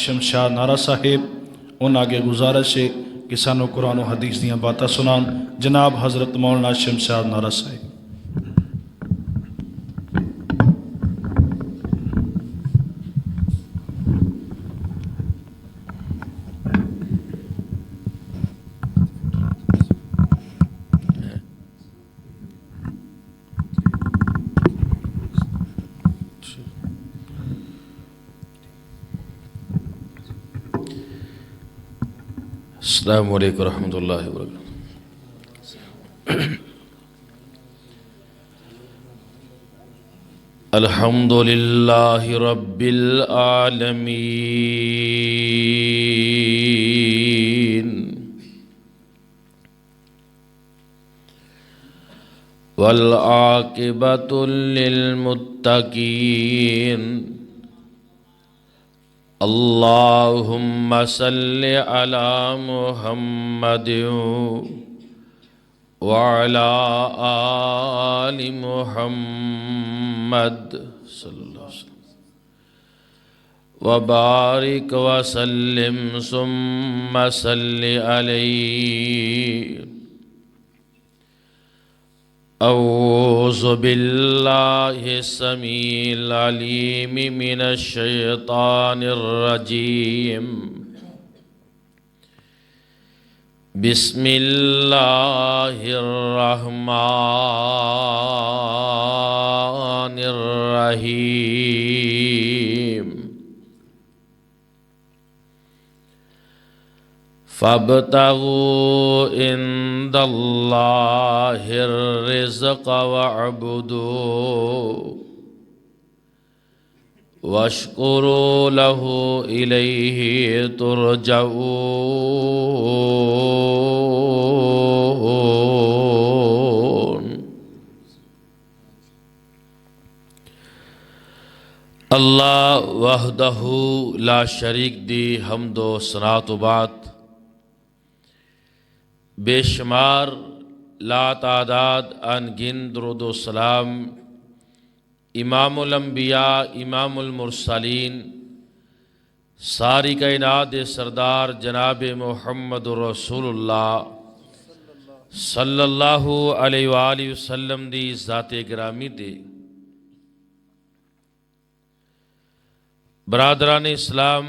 شمشاد نارا صاحب، ان آگے گزارش ہے کہ سانو قرآن و حدیث دیاں باتاں سنان جناب حضرت مولانا شمشاد نارا صاحب۔ السلام علیکم ورحمۃ اللہ وبرکاتہ۔ الحمد للہ رب العالمین والعاقبۃ للمتقین، اللہم صل علی محمد وعلی آل محمد صلی اللہ علیہ وسلم وبارک وسلم ثم صل علیہ۔ اعوذ باللہ السمیع العلیم من الشیطان الرجیم، بسم اللہ الرحمن الرحیم۔ فابتغوا عند اللہ الرزق واعبدوه واشکروا له الیہ ترجعون۔ اللہ وحدہ لا شریک دی حمد و ثناء و بعد، بے شمار لا تعداد ان گن درود و سلام امام الانبیاء امام المرسلین ساری کائنات سردار جناب محمد رسول اللہ صلی اللہ علیہ وآلہ وسلم دی ذات گرامی دے۔ برادران اسلام،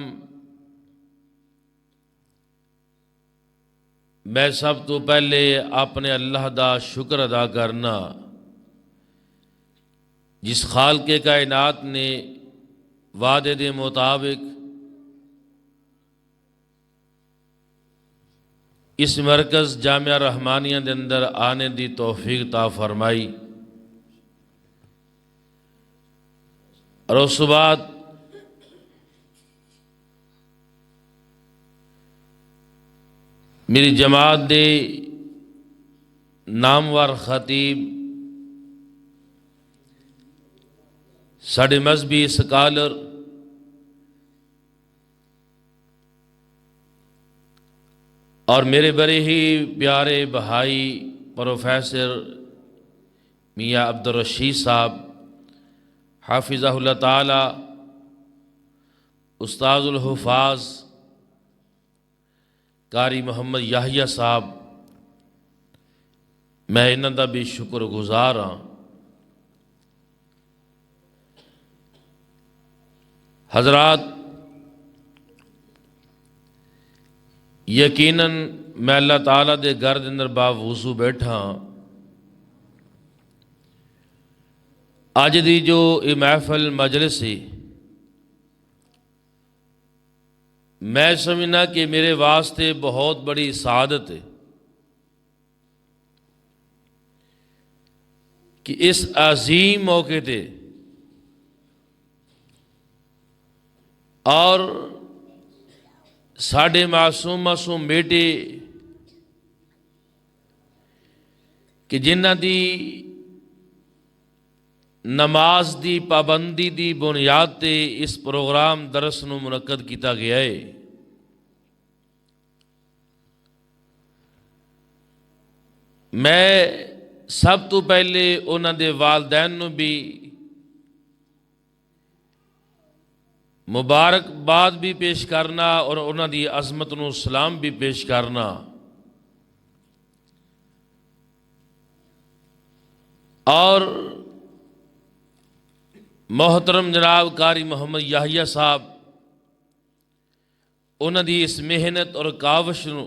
میں سب تو پہلے اپنے اللہ دا شکر ادا کرنا جس خالق کائنات نے وعدے دے مطابق اس مرکز جامعہ رحمانیہ دے اندر آنے دی توفیق عطا فرمائی، اور اس بعد میری جماعت دے نامور خطیب، ساڑھے مذہبی سکالر اور میرے بڑے ہی پیارے بھائی پروفیسر میاں عبدالرشید صاحب حافظہ اللہ تعالی، استاذ الحفاظ قاری محمد یحییٰ صاحب، میں انہاں دا بھی شکر گزار ہاں۔ حضرات، یقیناً میں اللہ تعالیٰ دے گھر دے اندر باوضو بیٹھا ہاں۔ آج دی جو یہ محفل مجلس ہے، میں سمجھنا کہ میرے واسطے بہت بڑی سعادت ہے کہ اس عظیم موقع تے اور ساڑھے معصوم بیٹے کہ جنہ دی نماز دی پابندی دی بنیاد تے اس پروگرام درس نو منعقد کیتا گیا ہے۔ میں سب تو پہلے انہاں دے والدین نو بھی ਮੁਬਾਰਕਬਾਦ ਵੀ ਪੇਸ਼ ਕਰਨਾ ਔਰ ਉਹਨਾਂ ਦੀ ਅਜ਼ਮਤ ਨੂੰ ਸਲਾਮ ਵੀ ਪੇਸ਼ ਕਰਨਾ। اور محترم جناب قاری محمد یحییٰ صاحب انہوں دی اس محنت اور کاوش نو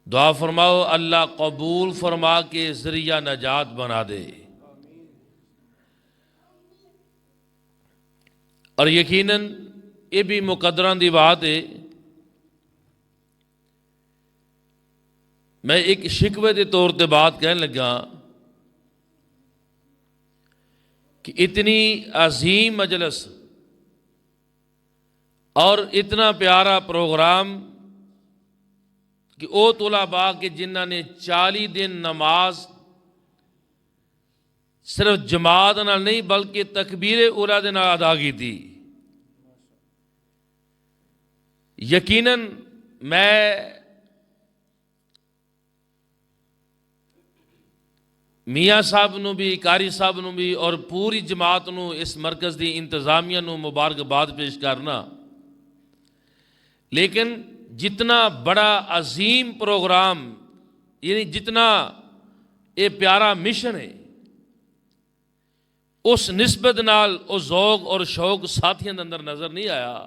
دعا فرماؤ اللہ قبول فرما کے ذریعہ نجات بنا دے۔ اور یقیناً یہ بھی مقدراں دی بات ہے، میں ایک شکوے دے طور تے بات کہنے لگا کہ اتنی عظیم مجلس اور اتنا پیارا پروگرام کہ او طلباء کے جنہاں نے 40 دن نماز صرف جماعت نال نہیں بلکہ تکبیر اولیٰ دے نال ادا کی تھی۔ یقیناً میں میاں صاحب نو بھی، قاری صاحب نو بھی اور پوری جماعت نو اس مرکز دی انتظامیہ نو مبارکباد پیش کرنا، لیکن جتنا بڑا عظیم پروگرام یعنی جتنا یہ پیارا مشن ہے اس نسبت نال او ذوق اور شوق ساتھیاں دے اندر نظر نہیں آیا۔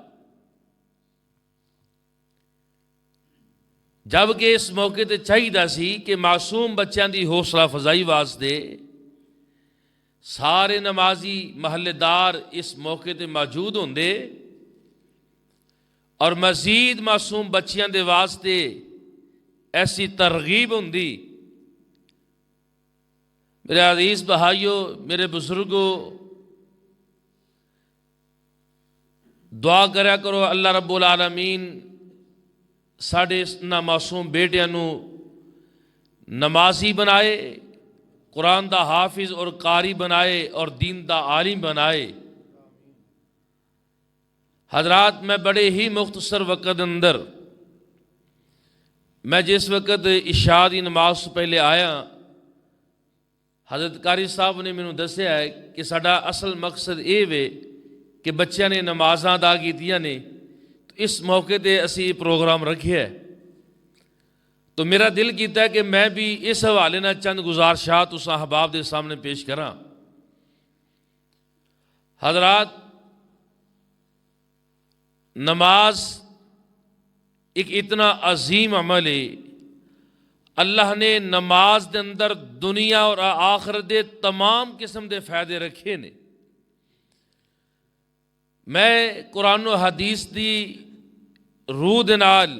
جبکہ اس موقع تے چاہیے سی کہ معصوم بچیاں دی حوصلہ افزائی واسطے سارے نمازی محلے دار اس موقع تے موجود ہوندے اور مزید معصوم بچیاں دے واسطے ایسی ترغیب ہوندی۔ میرے عزیز بھائیو، میرے بزرگوں، دعا کریا کرو اللہ رب العالمین ساڑھے انہاں معصوم بیٹیاں نو نمازی بنائے، قرآن دا حافظ اور قاری بنائے اور دین دا عالم بنائے۔ حضرات، میں بڑے ہی مختصر وقت اندر میں جس وقت عشاء دی نماز سے پہلے آیا، حضرت قاری صاحب نے مینوں دسیا ہے کہ ساڈا اصل مقصد یہ وے کہ بچیاں نے نمازاں ادا کیتیاں نے، تو اس موقع تے اسی پروگرام رکھیا ہے۔ تو میرا دل کیتا ہے کہ میں بھی اس حوالے نہ چند گزارشات اس احباب دے سامنے پیش کراں۔ حضرات، نماز ایک اتنا عظیم عمل ہے، اللہ نے نماز دے اندر دنیا اور آخرت دے تمام قسم دے فائدے رکھے نے۔ میں قرآن و حدیث دی روح دے نال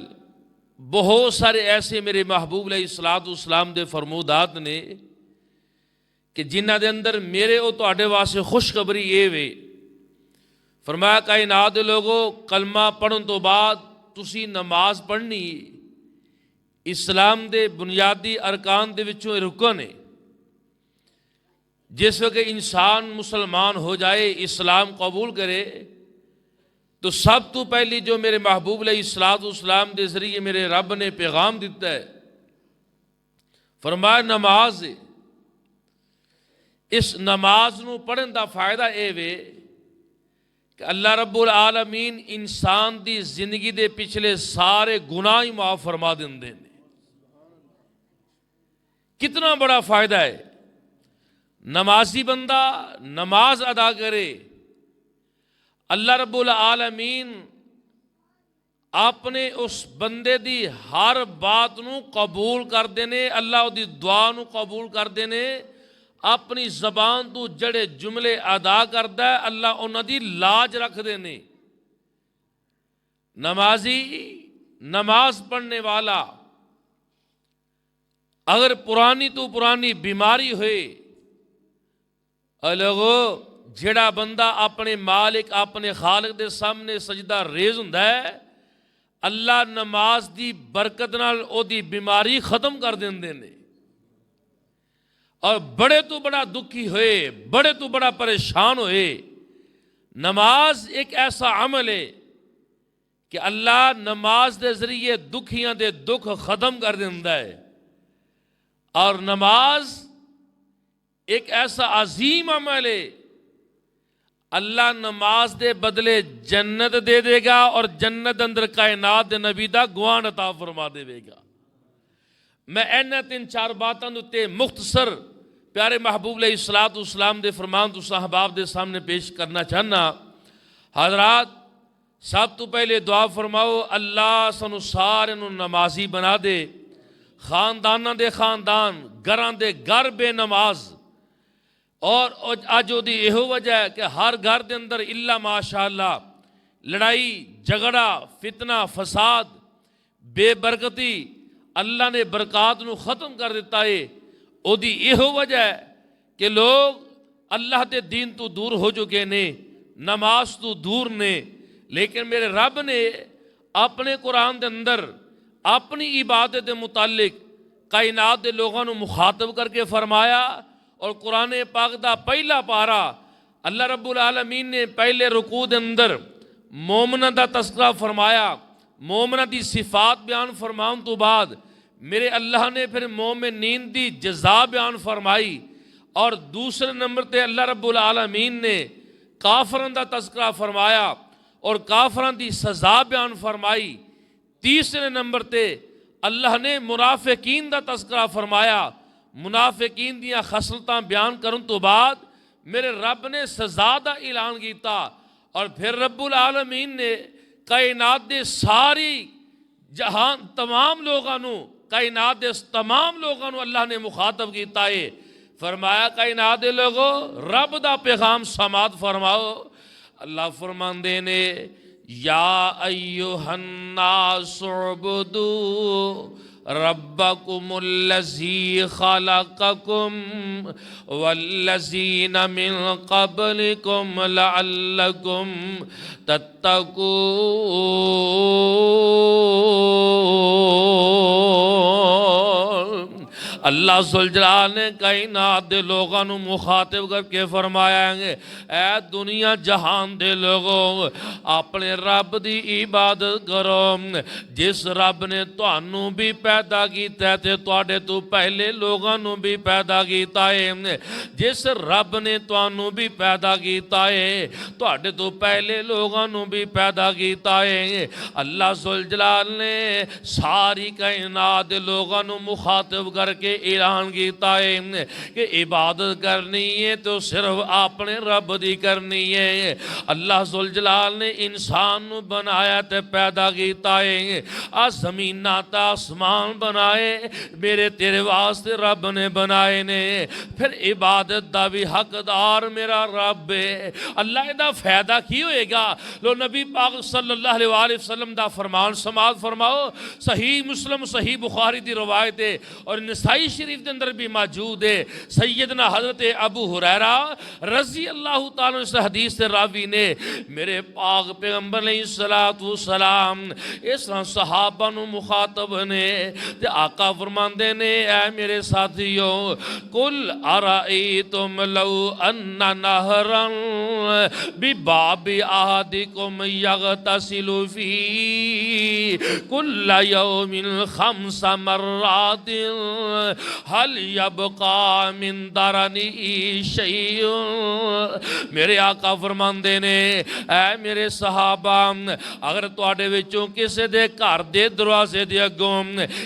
بہت سارے ایسے میرے محبوب علیہ السلام دے فرمودات نے کہ جنہ دے اندر میرے او تواڈے واسطے خوشخبری یہ وے، فرمایا کائنات دے لوگو، کلمہ پڑھن تو بعد تسی نماز پڑھنی اسلام دے بنیادی ارکان دے وچوں رکن ہے۔ جس وقت انسان مسلمان ہو جائے، اسلام قبول کرے، تو سب تو پہلی جو میرے محبوب علیہ السلام دے ذریعے میرے رب نے پیغام دیتا ہے، فرمایا نماز ہے۔ اس نماز نو پڑھن دا فائدہ اے وے کہ اللہ رب العالمین انسان دی زندگی دے پچھلے سارے گناہ ہی معاف فرما دیندے نے۔ کتنا بڑا فائدہ ہے! نمازی بندہ نماز ادا کرے، اللہ رب العالمین اپنے اس بندے دی ہر بات نو قبول کر دینے، اللہ دی دعا نو قبول کر دینے، اپنی زبان تو جڑے جملے ادا کردا ہے اللہ انہاں دی لاج رکھ دینے۔ نمازی، نماز پڑھنے والا اگر پرانی تو پرانی بیماری ہوئے، لوگو جڑا بندہ اپنے مالک اپنے خالق دے سامنے سجدہ ریز ہوندا ہے، اللہ نماز دی برکت نال او دی بیماری ختم کر دیندے نے۔ اور بڑے تو بڑا دکھی ہوئے، بڑے تو بڑا پریشان ہوئے، نماز ایک ایسا عمل ہے کہ اللہ نماز دے ذریعے دکھیاں دے دکھ ختم کر دیندا ہے۔ اور نماز ایک ایسا عظیم عمل ہے، اللہ نماز دے بدلے جنت دے دے گا اور جنت اندر کائنات دے نبی دا گوان عطا فرما دے گا۔ میں اینا 3-4 باتاں تے مختصر پیارے محبوب علیہ السلام دے فرمان تو صحاباب دے سامنے پیش کرنا چاہنا۔ حضرات سب تو پہلے دعا فرماؤ اللہ سنو سارے نو نمازی بنا دے، خاندانہ دے خاندان، گھران دے گھر بے نماز، اور آجو دی یہو وجہ ہے کہ ہر گھر دے اندر اللہ ماشاءاللہ لڑائی جھگڑا فتنہ فساد بے برکتی اللہ نے برکات نو ختم کر دیتا ہے۔ او دی یہو وجہ ہے کہ لوگ اللہ دے دین تو دور ہو چکے نے، نماز تو دور نے، لیکن میرے رب نے اپنے قرآن دے اندر اپنی عبادت دے متعلق کائنات دے لوگوں نو مخاطب کر کے فرمایا، اور قرآن پاک دا پہلا پارا اللہ رب العالمین نے پہلے رکوع دے اندر مومنہ دا تذکرہ فرمایا، مومنہ دی صفات بیان فرماؤں تو بعد میرے اللہ نے پھر مومنین دی جزا بیان فرمائی، اور دوسرے نمبر تے اللہ رب العالمین نے کافران دا تذکرہ فرمایا اور کافران دی سزا بیان فرمائی، تیسرے نمبر تے اللہ نے منافقین دا تذکرہ فرمایا، منافقین دیاں خصلتاں بیان کرن تو بعد میرے رب نے سزا دا اعلان کیتا، اور پھر رب العالمین نے کائنات دے ساری جہان تمام لوگانوں کائنات دے تمام لوگانوں اللہ نے مخاطب کیتا ہے، فرمایا کائنات دے لوگو رب دا پیغام سماعت فرماؤ۔ اللہ فرماندے نے یا ایہا الناس اعبدوا ربکم الذی خلقکم والذین من قبلکم لعلکم تتقون۔ اللہ ذوالجلال نے کائنات دے لوگوں نو مخاطب کر کے فرمایا ہے اے دنیا جہان دے لوگوں اپنے رب دی عبادت کرو، جس رب نے تانوں بھی پیدا کیتا ہے تے تواڈے تو پہلے لوگوں نو بھی پیدا کیتا ہے، جس رب نے تانوں بھی پیدا کیتا ہے تواڈے تو پہلے لوگوں نو بھی پیدا کیتا ہے۔ اللہ ذوالجلال نے ساری کائنات دے لوگوں نو مخاطب کر کے اعلان کیتا ہے کہ عبادت کرنی ہے تو صرف اپنے رب دی کرنی ہے۔ اللہ ذوالجلال نے انسان نو بنایا تے پیدا کیتا ہے، زمین تا آسمان بنائے میرے تیرے واسطے رب نے بنائے نے، پھر عبادت دا بھی حقدار میرا رب ہے۔ اللہ دا فائدہ کی ہوئے گا؟ لو نبی پاک صلی اللہ علیہ وآلہ وسلم دا فرمان سماعت فرماؤ، صحیح مسلم صحیح بخاری دی روایت ہے اور نسائی شریف دے اندر بھی موجود ہے، سیدنا حضرت ابو ہریرہ رضی اللہ تعالیٰ سے حدیث سے راوی نے میرے پاک پیغمبر علیہ السلام اس طرح صحابہ نو مخاطب نے تے آقا فرماندے نے اے میرے ساتھیوں قل ارائیتم لو ان نہرا بباب احدکم یغتسل فی کل یوم 5 مرات حل یبقا من درنی شیء۔ میرے آقا فرماندے نے اے میرے صحابہ اگر تواڈے وچوں کسے دے گھر دے دروازے دے اگوں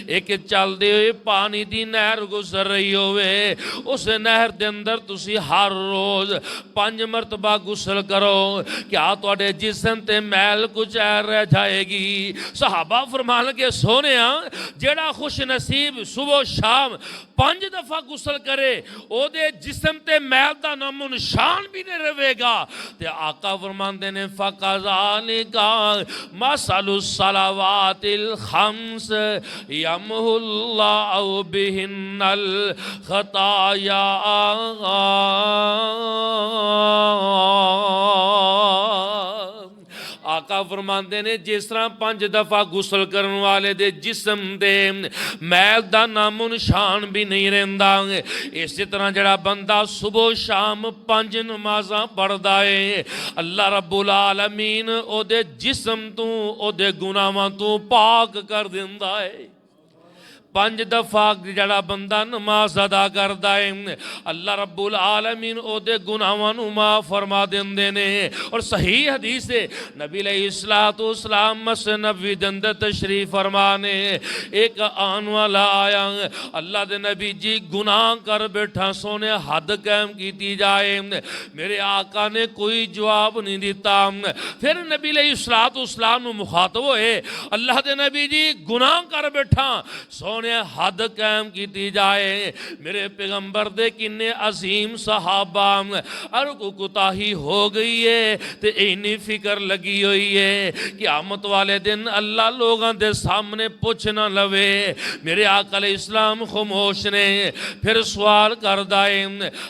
ایک چل دے ہوئے پانی دی نہر گزر رہی ہوئے، اس نہر دے اندر تسی ہر روز 5 مرتبہ غسل کرو، کیا تواڈے جسم تے میل کچھ رہ جائے گی؟ صحابہ فرمان لگے سونیا جیڑا خوش نصیب صبح شام 5 دفعہ غسل کرے او دے جسم تے میل دا نام و نشان بھی نہیں رہے گا۔ تے آقا فرماندے نے فَقَذَلِكَ مَثَلُ الصَّلَوَاتِ الْخَمْسِ يَمْحُو اللَّهُ بِهِنَّ الْخَطَايَا۔ آقا فرماندے نے جس طرح 5 دفعہ غسل کرن والے دے جسم دے میل دا نام و نشان بھی نہیں رہندا، اسی طرح جڑا بندہ صبح شام 5 نمازاں پڑھدا ہے اللہ رب العالمین او دے جسم تو او دے گناہاں تو پاک کر دیندا ہے۔ 5 دفعہ جڑا بندہ نماز ادا کردا ہے اللہ رب العالمین او دے گناہاں نوں معاف فرما دیندے نے۔ اور صحیح حدیث ہے نبی علیہ الصلوۃ والسلام مسجد نبوی دے اندر تشریف فرمانے، ایک آن والا آیا، اللہ دے نبی جی گناہ کر بیٹھا سونے حد قائم کیتی جائے، میرے آقا نے کوئی جواب نہیں دیتا۔ پھر نبی علیہ الصلوۃ والسلام مخاطب ہوئے، اللہ دے نبی جی گناہ کر بیٹھا سونے حد قائم کیتی جائے، میرے پیغمبر دے کنے عظیم صحابہ اور کو کوتاہی ہو گئی ہے تے اینی فکر لگی ہوئی ہے قیامت والے دن اللہ لوگاں دے سامنے پوچھ نہ لوے۔ میرے آقا علیہ السلام خاموش نے، پھر سوال کردہ ہے،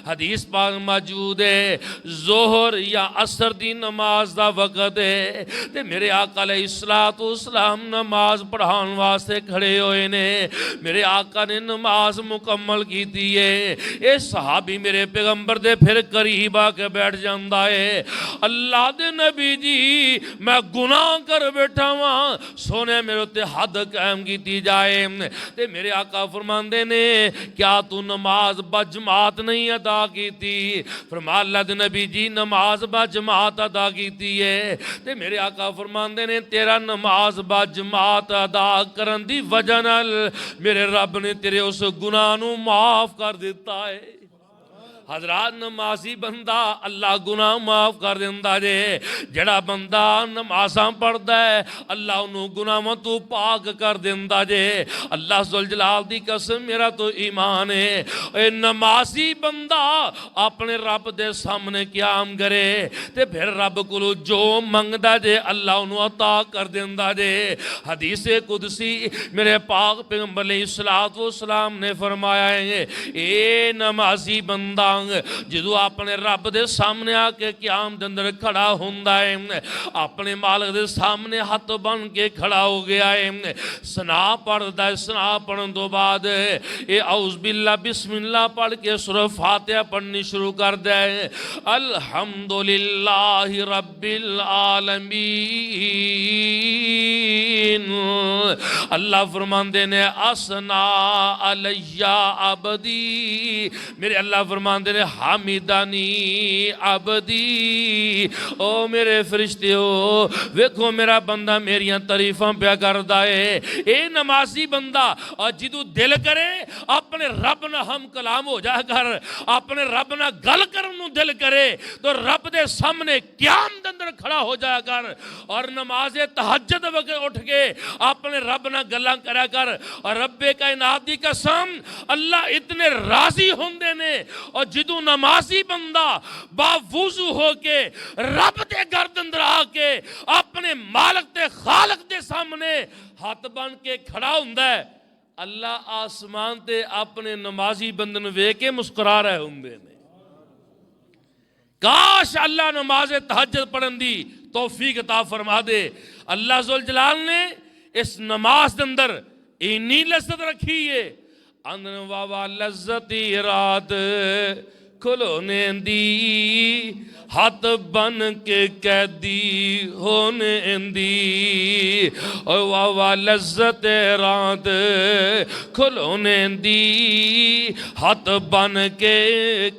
حدیث پاک موجود ہے ظہر یا عصر دی نماز دا وقت ہے تے میرے آقا علیہ السلام نماز پڑھان واسطے کھڑے ہوئے نے، میرے آقا نے نماز مکمل کی دیئے، اے صحابی میرے پیغمبر دے پھر قریب آ کے بیٹھ جاندہ ہے، اللہ دے نبی جی میں گناہ کر بیٹھا ہوں سونے میرے تے حد قائم کی جائے تے میرے آقا فرماندے نے کیا تو نماز بجماعت نہیں ادا کی تھی؟ فرما اللہ دے نبی جی نماز بجماعت ادا کی تھی ہے تے میرے آقا فرماندے نے تیرا نماز بجماعت ادا کرن دی وجہ نال میرے رب نے تیرے اس گناہ نو معاف کر دیتا ہے۔ حضرات نمازی بندہ اللہ گناہ معاف کر دیندہ جے، جڑا بندہ نمازاں پڑھدا ہے اللہ انہوں گناہوں تو پاک کر دیندہ جے۔ اللہ ذوالجلال دی قسم میرا تو ایمان ہے، اے نمازی بندہ اپنے رب دے سامنے قیام کرے تے پھر رب کو جو منگدا جے اللہ انہوں عطا کر دیندہ جے۔ حدیث قدسی میرے پاک پیغمبر علیہ السلام نے فرمایا ہے اے نمازی بندہ جدو اپنے رب دے سامنے آ کے قیام دے اندر کھڑا ہوندا ہے، اپنے مالک دے سامنے ہاتھ بن کے کھڑا ہو گیا ہے، سنا پڑھدا ہے، سنا پڑھن تو بعد اے اعوذ باللہ بسم اللہ پڑھ کے سورہ فاتحہ پڑھنی شروع کر دے، الحمدللہ رب العالمین۔ اللہ فرماندے نے اسنا علیہ عبدی، میرے اللہ فرماندے نے حامدانی عبدی، او میرے فرشتے ہو ویکھو میرا بندہ میریاں تعریفاں پیا کردا ہے۔ اے نمازی بندہ اور جدو دل کرے اپنے رب نہ ہم کلام ہو جا کر، اپنے رب نہ گل کرنوں دل کرے تو رب دے سامنے قیام دے اندر کھڑا ہو جایا کر، اور نماز تہجد وقت اٹھ کے اپنے رب نہ گلاں کرا کر، اور رب کائنات دی قسم اللہ اتنے راضی ہوندے نے، اور جدو نمازی بندہ باوضو ہو کے رب دے گھر دے اندر آ کے اپنے مالک تے خالق دے سامنے ہاتھ بن کے کھڑا ہوندا ہے، اللہ آسمان تے اپنے نمازی بندن وے کے مسکرا رہے ہوندے نے۔ کاش اللہ نماز تہجد پڑھن دی توفیق عطا فرما دے۔ اللہ ذوالجلال نے اس نماز دے اندر اینی لذت رکھی ہے، اندر واوا لذتی رات کھلونے دی، ہاتھ بن کے قیدی ہونے دی، اور واوا لذت رات کھلونے دی، ہاتھ بن کے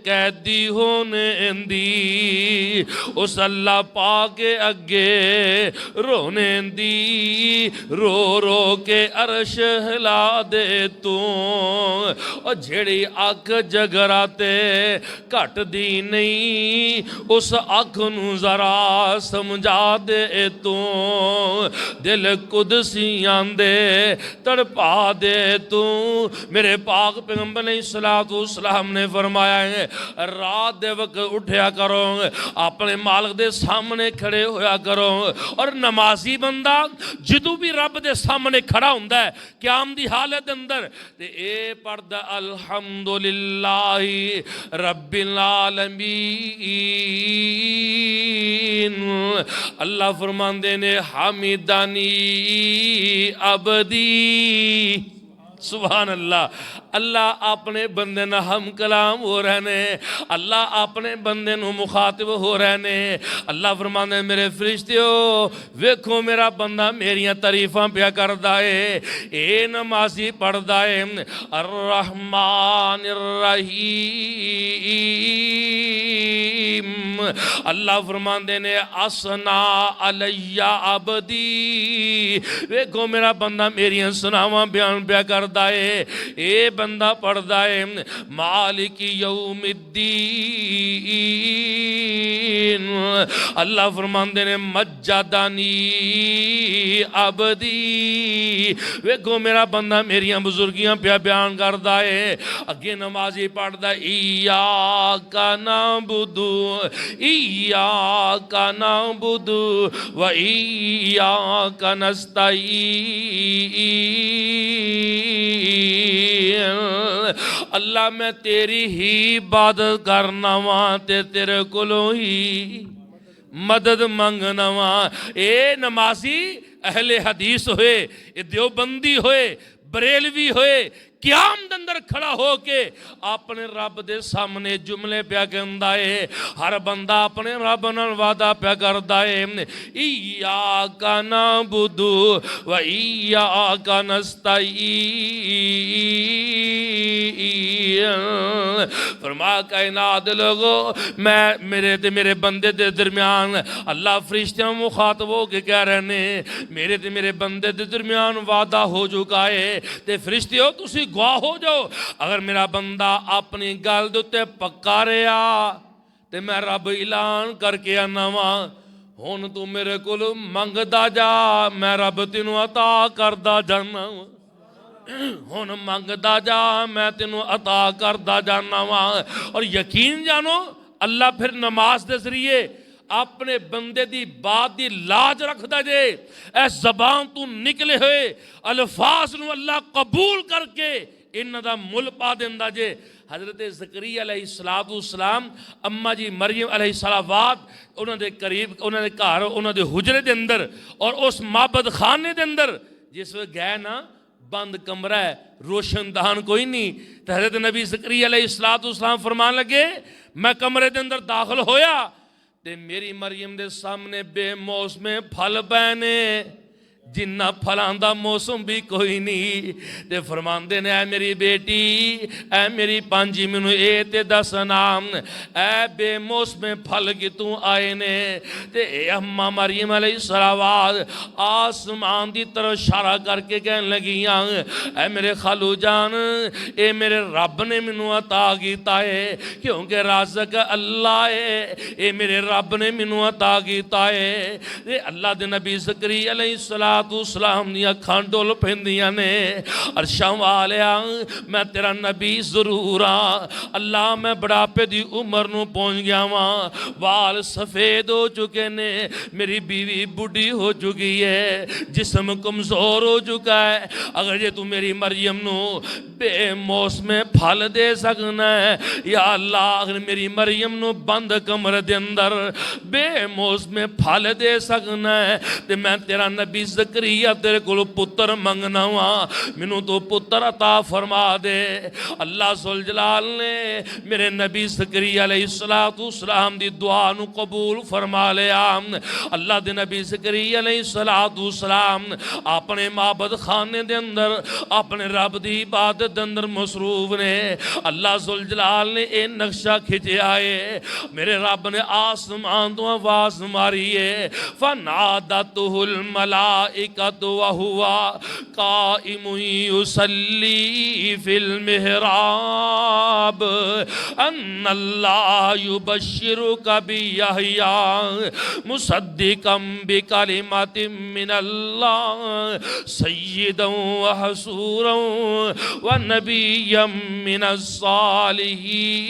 قیدی ہونے دی، اس اللہ پاک اگے رونے دی، رو رو کے عرش ہلا دے تو، اور جھڑی اکھ جگراتے کٹ دی نہیں، اس اکھ نو ذرا سمجھا دے تو، دل قدسیاں دے تڑپا دے تو۔ میرے پاک پیغمبر علیہ السلام نے فرمایا ہے رات دے وقت اٹھیا کرو، اپنے مالک دے سامنے کھڑے ہویا کرو، اور نمازی بندہ جدو بھی رب دے سامنے کھڑا ہوندا ہے قیام دی حالت اندر تے اے پڑھدا الحمدللہ رب العالمین، اللہ فرماندے نے حامدانی عبدی، سبحان اللہ. اللہ اپنے بندے نہ ہم کلام ہو رہے نے, اللہ اپنے بندے نو مخاطب ہو رہے نے. اللہ فرماندے میرے فرشتیو ویکھو میرا بندہ میریاں تعریفاں پیا کردا ہے, اے نمازی پڑھدا ہے الرحمن الرحیم. اللہ فرماندے نے اسنا علی عبدی, ویکھو میرا بندہ میریاں سناواں بیان پیا کردا ہے. اے بندہ پڑھدا ہے مالک یوم الدین. اللہ فرماندے نے مجدنی عبدی, ویکھو میرا بندہ میریاں بزرگیاں پیا بیان کردا ہے. اگے نمازی پڑھدا ایاک نعبد ایاک نعبد و ایاک نستعین. اللہ میں تیری ہی عبادت کرنا وا تے تیرے کولوں ہی مدد منگنا وا. اے نمازی اہل حدیث ہوئے, دیوبندی ہوئے, بریلوی ہوئے, قیام دے اندر کھڑا ہو کے اپنے رب دے سامنے جملے پیا کہندا ہے. ہر بندہ اپنے رب نال وعدہ پیا کردا ہے ایاک نعبد و ایاک نستعین. فرمایا کائنات لوگو میں میرے تے میرے بندے دے درمیان, اللہ فرشتیاں مخاطب ہو کے کہہ رہے نے میرے تے میرے بندے دے درمیان وعدہ ہو چکا ہے تے فرشتیو تسی گواہ ہو جاؤ. اگر میرا بندہ اپنی گل دے تے پکا رہا تے میں رب اعلان کر کے آنا وا ہن تو میرے کول منگدا جا میں رب تینوں عطا کردا جانا وا. ہن منگدا جا میں تینوں عطا کردا جانا وا. اور یقین جانو اللہ پھر نماز دے ذریعے اپنے بندے دی بات دی لاج رکھدا جے. اے زبان تو نکلے ہوئے الفاظ نو اللہ قبول کر کے انہاں دا مل پا دیندا جے. حضرت زکریا علیہ السلام اما جی مریم علیہ السلام انہاں دے قریب انہاں دے گھر انہاں دے حجرے دے اندر اور اس معبد خانے دے اندر جس وقت گئے نا بند کمرہ ہے, روشن دان کوئی نہیں. تو حضرت نبی زکریا علیہ السلام فرمان لگے میں کمرے دے اندر داخل ہویا تے میری مریم دے سامنے بے موسم پھل پینے جنہ پھلان دا موسم بھی کوئی نہیں. تے فرماندے نے اے میری بیٹی اے میری پانجی منو اے تے دس نام اے بے موسم پھل کی تو آئے نے. تے اے اممہ مریم علیہ السلام آسمان دی طرف اشارہ کر کے کہنے لگیاں اے میرے خالو جان اے میرے رب نے منو عطا کیتا ہے کیونکہ رازق اللہ ہے. اے میرے رب نے منو عطا کیتا ہے. اے اللہ دے نبی زکریا علیہ السلام دیا کھان ڈول پہندیاں نے عرشاں والیا میں تیرا نبی ضرور ہاں. اللہ میں بڑھاپے دی عمر نو پہنچ گیا ہاں, وال سفید ہو چکے نے, میری بیوی بڑھی ہو چکی ہے, جسم کمزور ہو چکا ہے. اگر یہ تو میری مریم نو بے موسم پھل دے سکنا ہے یا اللہ اگر میری مریم نو بند کمر دے اندر بے موسم پھل دے سکنا ہے تے میں تیرا نبی زکریا تیرے کو پتر منگنا ہوا منو تو پتر عطا فرما دے. اللہ ذوالجلال نے میرے نبی زکریا علیہ السلام دی دعا نو قبول فرما لیا. اللہ دے نبی زکریا علیہ السلام اپنے معبد خانے دے اندر اپنے رب دی عبادت دے اندر مصروف نے. اللہ ذوالجلال نے اے نقشہ کھچے آئے میرے رب نے آسمان تو آواز ماری ہے فنادتہ الملائکۃ وہو قائم یصلی فی المحراب ان اللہ یبشرک بیحییٰ مصدقا بکلمۃ من اللہ سیدا وحسورا ونبیا من الصالحین.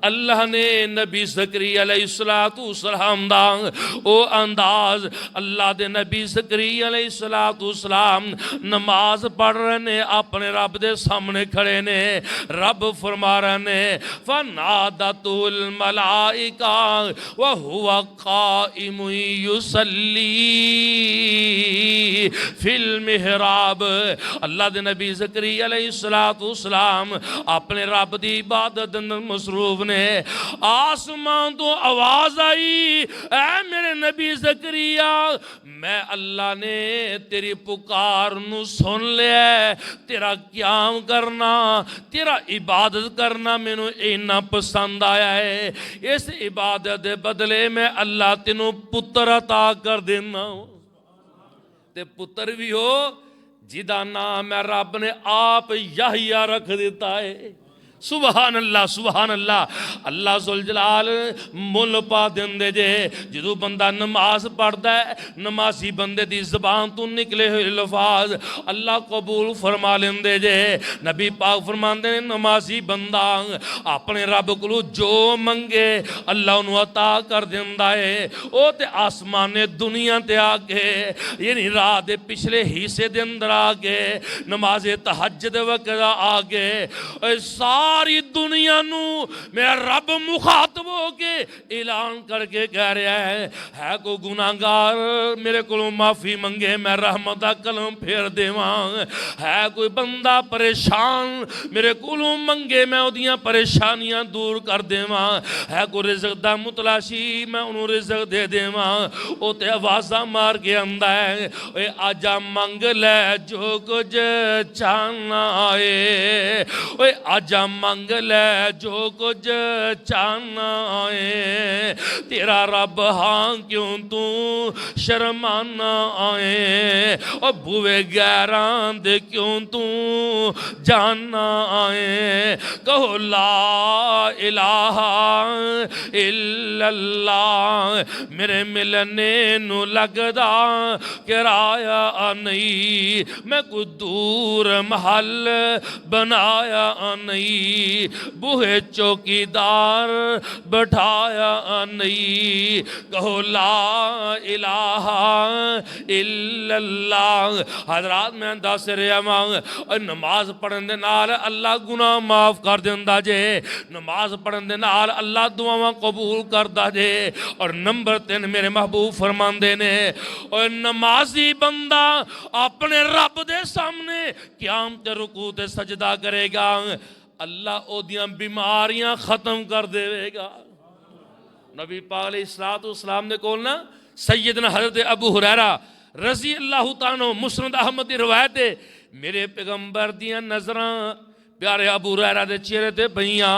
اللہ نے نبی زکریا علیہ السلام دا او انداز، اللہ دے نبی زکریا علیہ السلام نماز پڑھ رہے نے، اپنے رب دے سامنے کھڑے نے، رب فرما رہے نے فنادتہ الملائکہ وہو قائم یصلی فی المحراب۔ اللہ دے نبی زکریا علیہ السلام اپنے رب دی عبادت اندر مصروف نے، آسمان تو آواز آئی، اے میرے نبی زکریا میں اللہ نے تیری پکار نو سن لیا، تیرا قیام کرنا، تیرا عبادت کرنا مینوں اینا پسند آیا ہے، اس عبادت دے بدلے میں اللہ تینوں پتر عطا کر دینا ہوں، تے پتر بھی ہو جدا نام ہے رب نے آپ یحییٰ رکھ دیتا ہے۔ سبحان اللہ سبحان اللہ۔ اللہ ذوالجلال مل پا دیندے جے جدو بندہ نماز پڑھدا ہے، نمازی بندے دی زبان تو نکلے ہوئے الفاظ اللہ قبول فرما لیندے جے۔ نبی پاک فرماندے نے نمازی بندہ اپنے رب کو جو منگے اللہ انہوں عطا کر دیندا ہے۔ او تے آسمان دنیا تے آگے یعنی رات دے پچھلے حصے دے اندر آگے نماز تہجد وقت آگے ساری دنیا نو میرا رب مخاطب ہو کے اعلان کر کے کہہ رہا ہے کوئی گناہگار میرے کو معافی منگے میں رحمت دا کلم پھیر دیواں، ہے کوئی بندہ پریشان میرے کو منگے میں اودیاں پریشانیاں دور کر دیواں، ہے کوئی رزق دا متلاشی میں انہوں رزق دے دیواں۔ او تے آوازاں مار کے آندا ہے اے آجا منگ لے جو کچھ چاہنا ہے، اے آجا منگ لے جو کچھ چاہنا ہے، تیرا رب ہاں کیوں تو شرمانا آئے، اور بھوے غیران دے کیوں تو جاننا آئے، کہو لا الہ الا اللہ، میرے ملنے نو لگدا کرایا نہیں، میں کوئی دور محل بنایا نہیں، بوہے چوکیدار بٹھایا نہیں، کہو لا الہ الا اللہ۔ حضرات میں دس رہا ہاں نماز پڑھن دے نال اللہ گناہ معاف کر دیندا جے، نماز پڑھن دے نال اللہ دعاواں قبول کردا جے۔ اور نمبر 3 میرے محبوب فرماندے نے اور نمازی بندہ اپنے رب دے سامنے قیام تے رکوع تے سجدہ کرے گا، اللہ او دیاں بیماریاں ختم کر دے گا۔ نبی پاک علیہ السلام نے کولنا سیدنا حضرت ابو ہریرہ رضی اللہ تعالیٰ عنہ مسند احمد دی روایت ہے، میرے پیغمبر دیاں نظراں پیارے ابو ہریرہ دے چہرے تے پئیاں،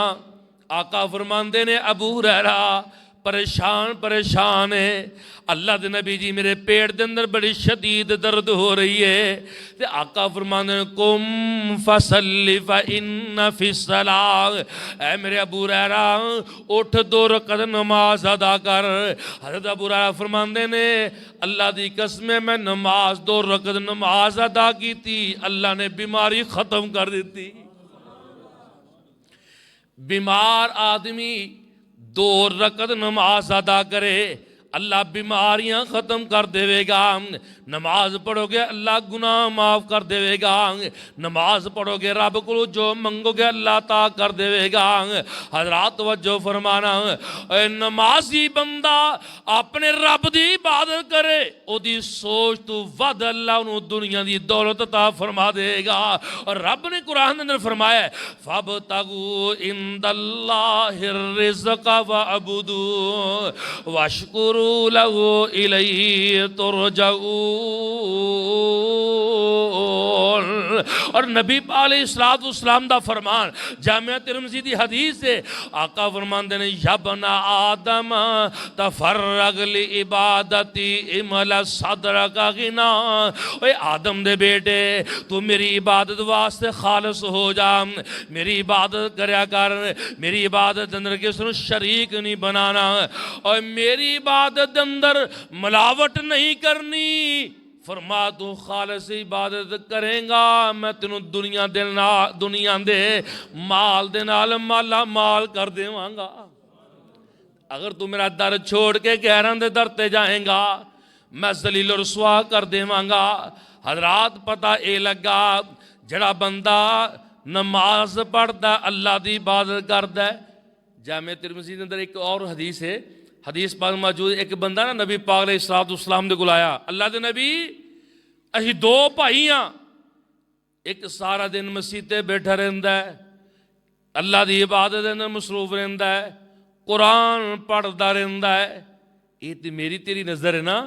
آقا فرماندے نے ابو ہریرہ پریشان ہے، اللہ دے نبی جی میرے پیٹ دے اندر بڑی شدید درد ہو رہی ہے، تے آقا فرماندے نے قم فصلی فإن فی الصلاۃ، اے میرے ابو ہریرہ اٹھ 2 رکعت نماز ادا کر۔ حضرت ابو ہریرہ فرماندے نے اللہ دی قسم میں نماز 2 رکعت نماز ادا کی تھی، اللہ نے بیماری ختم کر دیتی۔ بیمار آدمی 2 رکعت نماز ادا کرے اللہ بیماریاں ختم کر دے گا، نماز پڑھو گے اللہ گناہ معاف کر دے گا، نماز پڑھو گے رب کو جو منگو گے اللہ عطا کر دے گا۔ حضرات توجہ فرمانا، نمازی بندہ اپنے رب دی عبادت کرے او دی سوچ تو ود اللہ انہوں دنیا دی دولت عطا فرما دے گا۔ اور رب نے قرآن اندر فرمایا ہے فَابْتَغُوا عِندَ اللَّهِ الرِّزْقَ وَاعْبُدُوهُ وَاشْكُرُوا لَهُ إِلَيْهِ تُرْجَعُونَ۔ اور نبی علیہ السلام دا فرمان جامعہ ترمذی دی حدیث ہے، آقا فرماندے نے یا بنا آدم تفرغ لعبادتی امل صدرک غنا، اے آدم دے بیٹے تو میری عبادت واسطے خالص ہو جا، میری عبادت کریا کر، میری عبادت اندر کس نے شریک نہیں بنانا، اور میری عبادت اندر ملاوٹ نہیں کرنی۔ فرما تو خالص عبادت کریں گا میں تینوں دنیا دے مال دے نال مالا مال کر دیواں گا. اگر تو میرا در چھوڑ کے غیراں دے در تے جائیں گا میں ذلیل و رسوا کر دیواں گا. حضرات پتہ اے لگا جڑا بندہ نماز پڑھدا ہے اللہ دی عبادت کردا ہے. جامع ترمذی دے اندر ایک اور حدیث ہے, حدیث پاک موجود ہے. ایک بندہ نا نبی پاک علیہ الصلوۃ والسلام دے کول آیا, اللہ دے نبی اسی دو بھائی ہاں, ایک سارا دن مسجد تے بیٹھا رہندا ہے اللہ دی عبادت دے اندر مصروف رہندا ہے قرآن پڑھدا رہندا ہے. یہ تے میری تیری نظر ہے نا,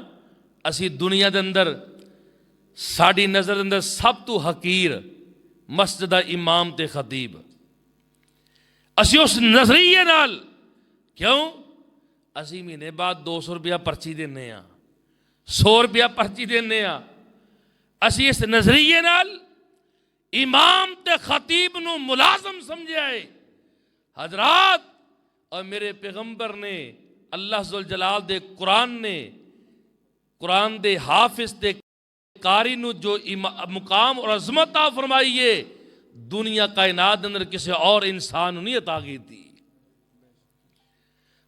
اسی دنیا دے اندر ساڑی نظر دے اندر سب تو حقیر مسجد دا امام تے خطیب. اسی اس نظریے نال کیوں اسی مہینے بعد 200 روپیہ پرچی دینے ہاں 100 روپیہ پرچی دینے ہاں. اسی اس نظریے نال امام تے خطیب نو ملازم سمجھے آئے. حضرات اور میرے پیغمبر نے اللہ ذوالجلال دے قرآن نے قرآن دے حافظ تے قاری نو جو مقام اور عظمت عطا فرمائیے دنیا کائنات اندر کسی اور انسان نہیں عطا کی تھی.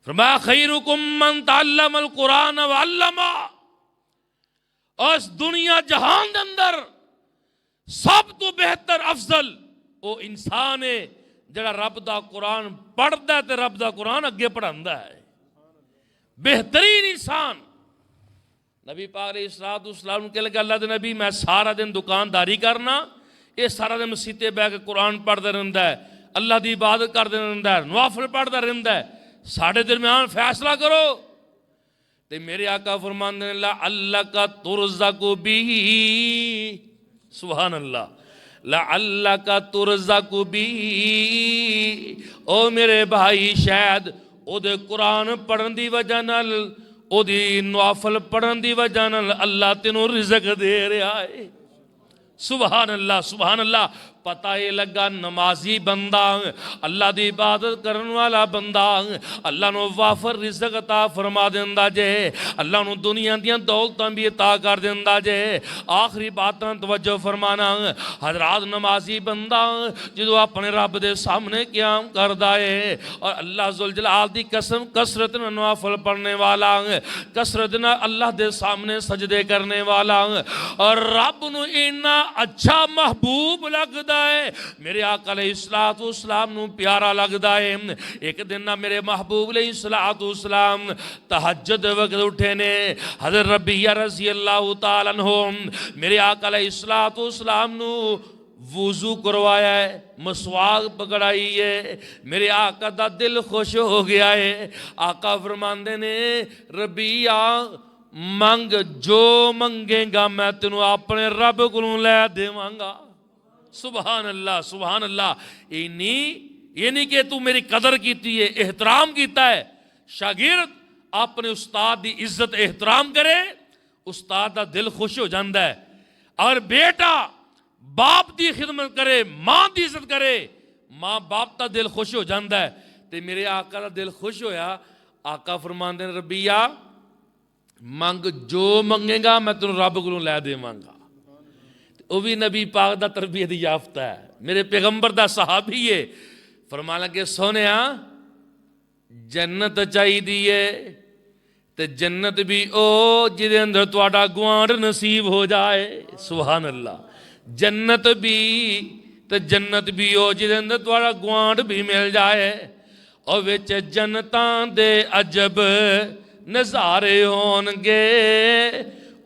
فرمایا خیرکم من تعلم القرآن وعلمہ. اور اس دنیا جہان دے اندر سب تو بہتر افضل وہ انسان ہے جڑا رب دا قرآن پڑھدا ہے تے رب دا قرآن اگے پڑھاندا ہے. بہترین انسان. نبی پاک علیہ الصلوۃ والسلام کے لگا اللہ دے نبی میں سارا دن دکانداری کرنا, یہ سارا دن مسجد تے بیٹھ کے قرآن پڑھدا رہندا ہے اللہ دی عبادت کردا رہندا ہے نوافل پڑھدا رہندا ہے, ساڈے درمیان فیصلہ کرو. تے میرے آقا فرماندے ہیں لعلک ترزق بھی, سبحان اللہ, لعلک ترزق بھی. او میرے بھائی شاید او دے قرآن پڑھن دی وجہ نال او دی نوافل پڑھن دی وجہ نال اللہ تینوں رزق دے رہا ہے. سبحان اللہ سبحان اللہ. پتہ یہ لگا نمازی بندہ اللہ دی عبادت کرن والا بندہ اللہ نو وافر رزق عطا فرما دیندا جے, اللہ نو دنیا دیاں دولتاں بھی عطا کر دیندا جے. آخری باتاں توجہ فرمانا, حضرات نمازی بندہ جدو اپنے رب دے سامنے قیام کردا ہے اور اللہ ذوالجلال دی قسم کثرت نوافل پڑھنے والا, کثرت نہ اللہ دے سامنے سجدے کرنے والا اور رب نو اینا اچھا محبوب لگدا ہے, میرے آقا علیہ الصلوۃ والسلام نو پیارا لگدا ہے. ایک دن نہ میرے محبوب علیہ الصلوۃ والسلام تہجد وقت اٹھے نے, حضرت ربیہ رضی اللہ تعالیٰ عنہ میرے آقا علیہ الصلوۃ والسلام نو وضو کروایا ہے, مسواک پکڑائی ہے. میرے آقا دا دل خوش ہو گیا ہے. آقا فرماندے نے ربیہ منگ جو منگے گا میں تینوں اپنے رب کو لے دیواں گا. سبحان اللہ سبحان اللہ. یہ نہیں کہ تو میری قدر کیتی ہے احترام کیتا ہے. شاگرد اپنے استاد دی عزت احترام کرے استاد دا دل خوش ہو جاندہ ہے, اور بیٹا باپ دی خدمت کرے ماں دی عزت کرے ماں باپ دا دل خوش ہو جاندہ ہے. تے میرے آقا دا دل خوش ہویا. آقا فرماندے نے ربیہ منگ جو منگے گا میں تینوں رب کو لے دیواں گا. وہ بھی نبی پاک دا تربیت یافتہ ہے, میرے پیغمبر دا صحابی ہے. فرمانا کہ سونیا جنت چاہی دیئے تے جنت بھی او جدے اندر تواڈا گوانڈ نصیب ہو جائے. سبحان اللہ. جنت بھی تے جنت بھی او جدے اندر تواڈا گوانڈ بھی مل جائے. اور وچ جنتاں دے عجب نظارے ہونگے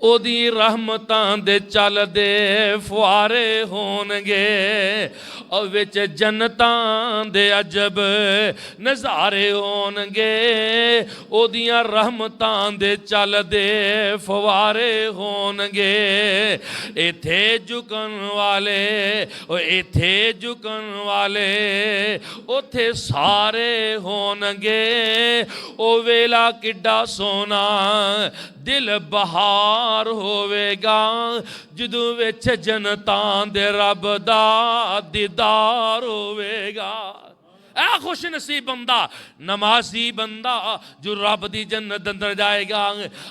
او دی رحمتاں دے چل دے فوارے ہونگے. اور وچ جنتاں دے عجب نظارے ہونگے او دیاں رحمتاں دے چل دے فوارے ہونگے. ایتھے جھکن والے او ایتھے جھکن والے اوتھے سارے ہونگے. او ویلا کڈا سونا دل بہار ہوئے گا جدو وچ جنتاں دے رب دا دیدار ہوئے گا. اے خوش نصیب بندہ، نمازی بندہ جو رب دی جنت اندر جائے گا۔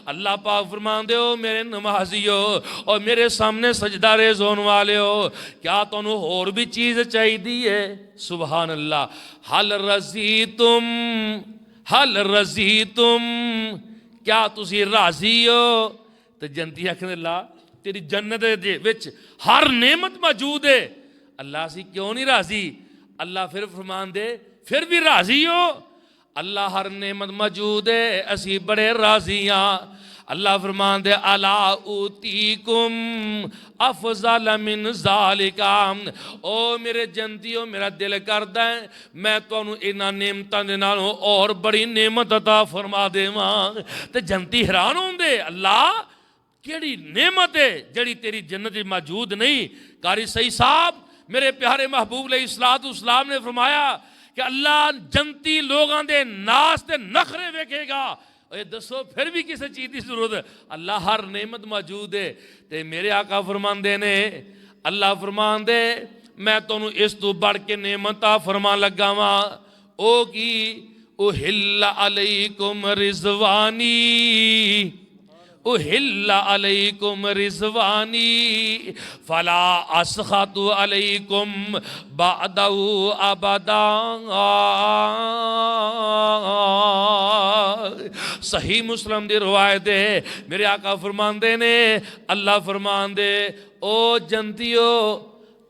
اللہ پاک فرمان دے ہو میرے نمازیو اور میرے سامنے سجدہ ریز ہونے والے ہو، کیا تانوں اور بھی چیز چاہی دی ہے؟ سبحان اللہ۔ حل رضیتم، حل رضیتم، کیا تسی راضی ہو؟ تو جنتی آکھن اللہ تیری جنت دے وچ ہر نعمت موجود ہے، اللہ سی کیوں نہیں راضی؟ اللہ پھر فرمان دے پھر بھی راضی ہو؟ اللہ ہر نعمت موجود ہے، اسی بڑے راضی ہاں۔ اللہ فرمان دے الا اوتیکم افضل من ذالکا، او میرے جنتیو میرا دل کردا ہے میں تانوں انہاں نعمتاں دے نالوں اور بڑی نعمت عطا فرما دیواں۔ تے جنتی حیران ہوندے اللہ کیڑی نعمت ہے جڑی تیری جنت میں موجود نہیں؟ قاری صحیح صاحب میرے پیارے محبوب علیہ السلام نے فرمایا کہ اللہ جنتی لوگاں دے ناس تے نخرے ویکھے گا۔ اے دسو پھر بھی کسی چیز کی ضرورت ہے؟ اللہ ہر نعمت موجود ہے۔ تے میرے آقا فرماندے نے، اللہ فرمان دے میں تانوں اس تو بڑھ کے نعمت فرما لگا واں، او کی احل علیکم رضوانی، احل علیکم رضوانی فلا اسخط علیکم بعدہ ابدا۔ صحیح مسلم دی روایت ہے، میرے آقا فرماندے نے، اللہ فرماندے او جنتیو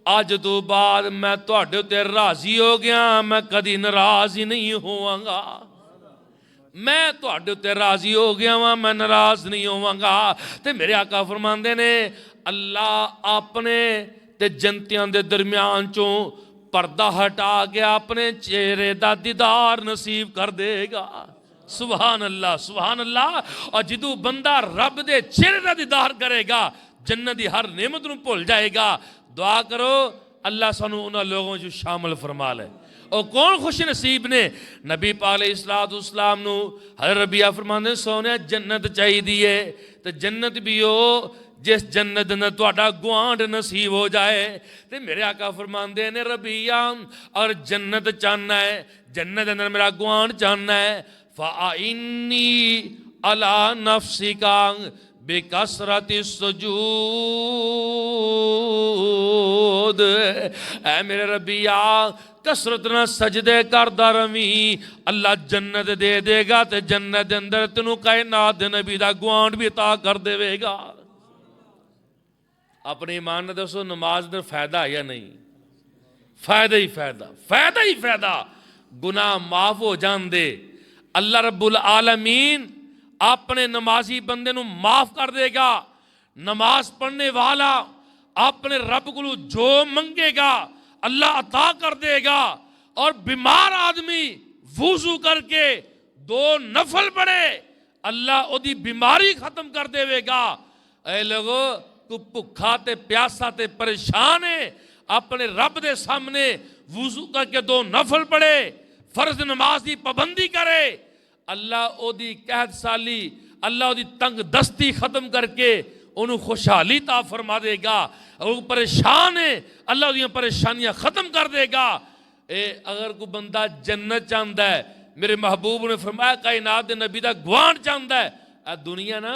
اج تو بعد میں تواڈے تے راضی ہو گیا، میں کدی ناراض ہی نہیں ہواں گا۔ میں تواڈے تے راضی ہو گیا ہاں، میں ناراض نہیں ہواں گا۔ تے میرے آقا فرماندے نے اللہ اپنے تے جنتیاں دے درمیان چوں پردہ ہٹا کے اپنے چہرے دا دیدار نصیب کر دے گا۔ سبحان اللہ، سبحان اللہ۔ اور جدو بندہ رب دے چہرے دا دیدار کرے گا جنت دی ہر نعمت نوں بھول جائے گا۔ دعا کرو اللہ سانو انہاں لوگوں جو شامل فرما لے۔ اور کون خوش نصیب نے؟ نبی پاک علیہ السلام نو حضرت ربیہ فرماندے سونے جنت چاہی دیئے تو جنت بھی ہو جس جنت نے تواڈا گوانڈ نصیب ہو جائے۔ تے میرے آقا فرماندے نے ربیہ اور جنت چاہنا ہے، جنت اندر میرا گوانڈ چاہنا ہے، فَأَإِنِّي عَلَى نَفْسِكَ بِكَسْرَةِ السُّجُودِ، اے میرے ربیہ کسرت نہ سجدے کردہ رویں، اللہ جنت دے دے گا تے جنت اندر تنوں کائنات دے نبی دا گوانڈ بھی عطا کر دے گا۔ اپنے ایمان نے دوستو نماز در فائدہ یا نہیں؟ فائدہ ہی فائدہ، فائدہ ہی فائدہ۔ گناہ معاف ہو جان دے، اللہ رب العالمین اپنے نمازی بندے نو معاف کر دے گا۔ نماز پڑھنے والا اپنے رب کو جو منگے گا اللہ عطا کر دے گا۔ اور بیمار آدمی وضو کر کے 2 نفل پڑھے اللہ او دی بیماری ختم کر دے گا۔ اے لوگو تو بھکھا تے پیاسا تے پریشان ہے، اپنے رب دے سامنے وضو کر کے 2 نفل پڑھے، فرض نماز دی پابندی کرے، اللہ او دی قحط سالی، اللہ او دی تنگ دستی ختم کر کے انہوں خوشحالی عطا فرما دے گا۔ اور پریشان ہے اللہ دیاں پریشانیاں ختم کر دے گا۔ اگر کوئی بندہ جنت چاہتا ہے، میرے محبوب نے فرمایا کائنات دے نبی دا گوانڈ چاہتا ہے، اے دنیا نا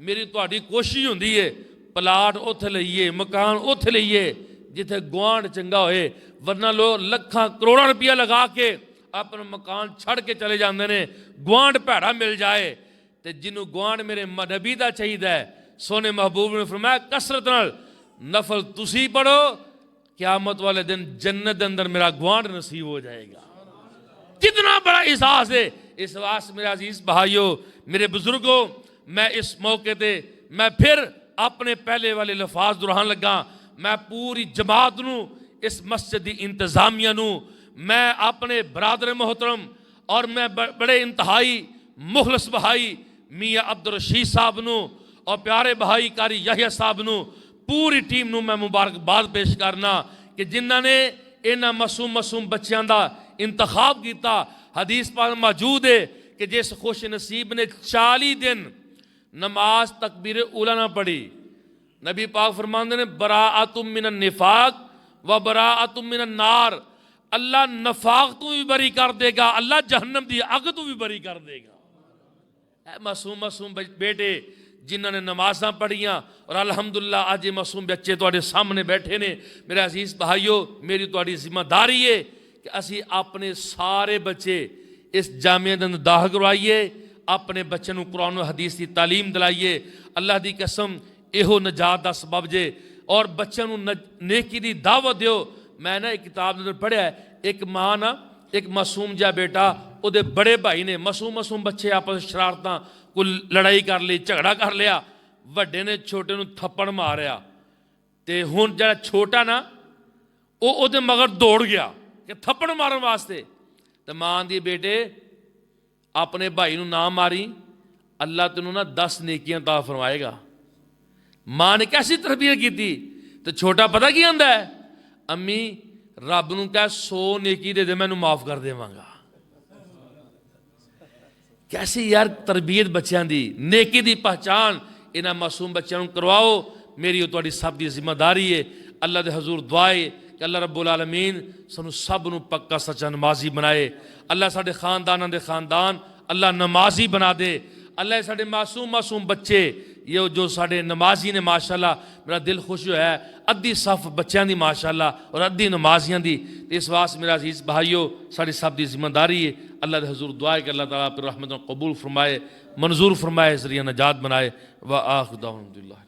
میری تہاڈی کوشش ہوندی ہے پلاٹ اوتھے لئیے، مکان اوتھے لئیے جتھے گوانڈ چنگا ہوئے، ورنہ لوگ لکھاں کروڑاں روپیہ لگا کے اپنا مکان چھڑ کے چلے جاندے نے، گوانڈ پیڑا مل جائے۔ تے جنہوں گوانڈ میرے نبی دا چاہیدہ ہے، سونے محبوب نے فرمایا کسرت نال نفل تسی پڑھو، قیامت والے دن جنت اندر میرا گوانڈ نصیب ہو جائے گا۔ کتنا بڑا احساس ہے۔ اس واسطے میرے عزیز بھائیو، میرے بزرگوں، میں اس موقع تے میں پھر اپنے پہلے والے لفاظ دہران لگا، میں پوری جماعت نو، اس مسجد دی انتظامیہ نو، میں اپنے برادر محترم اور میں بڑے انتہائی مخلص بھائی میاں عبدالرشید صاحب نو اور پیارے بھائی قاری یحییٰ صاحب نو، پوری ٹیم نو میں مبارکباد پیش کرنا کہ جنہاں نے انہاں معصوم بچیاں دا انتخاب کیتا۔ حدیث پاک موجود ہے کہ جس خوش نصیب نے 40 دن نماز تکبیر اولا نہ پڑھی، نبی پاک فرماندے نے براءۃ من النفاق و براءۃ من النار، اللہ نفاق تو بھی بری کر دے گا, اللہ جہنم دی اگ تو بھی بری کر دے گا. اے معصوم بیٹے جنہوں نے نمازاں پڑھیاں اور الحمدللہ آج یہ معصوم بچے تواڈے سامنے بیٹھے نے, میرے عزیز بھائیو میری تواڈی ذمہ داری ہے کہ اسی اپنے سارے بچے اس جامعہ دے اندر داخل کروائیے, اپنے بچے نوں قرآن و حدیث دی تعلیم دلائیے. اللہ دی قسم یہو نجات دا سبب جے, اور بچوں نوں نیکی دی دعوت دیو. میں نا ایک کتاب اندر پڑھیا ہے, ایک ماں نا ایک معصوم جا بیٹا او دے بڑے بھائی نے معصوم بچے آپس شرارتاں کو لڑائی کر لی, جھگڑا کر لیا, وڈے نے چھوٹے نوں تھپڑ ماریا تے ہن جڑا چھوٹا نا او دے مگر دوڑ گیا کہ تھپڑ مارن واسطے. تے ماں دی بیٹے اپنے بھائی نوں نہ ماری, اللہ تینوں نا 10 نیکیاں عطا فرمائے گا. ماں نے کیسی تربیت کی تھی تو چھوٹا پتہ کی آندا ہے, امی رب نوں کہہ 100 نیکی دے میں نوں معاف کر دیواں گا. کیسی یار تربیت بچیاں دی, نیکی دی پہچان انہاں معصوم بچیاں نوں کرواؤ. میری تواڈی سب دی ذمہ داری ہے. اللہ دے حضور دعا ہے کہ اللہ رب العالمین سانوں سب نوں پکا سچا نمازی بنائے. اللہ ساڈے خانداناں دے خاندان اللہ نمازی بنا دے. اللہ ساڈے معصوم بچے یہ جو ساڈے نمازی نے ماشاءاللہ, میرا دل خوش ہوا ہے. ادھی صف بچیاں دی ماشاءاللہ اور ادھی نمازیاں دی. اس واسطے میرا عزیز بھائیو ساری سب دی ذمہ داری ہے. اللہ دے حضور دعا ہے کہ اللہ تعالیٰ پر رحمت قبول فرمائے, منظور فرمائے, ذریعہ نجات بنائے. وآخر دعوانا الحمدللہ.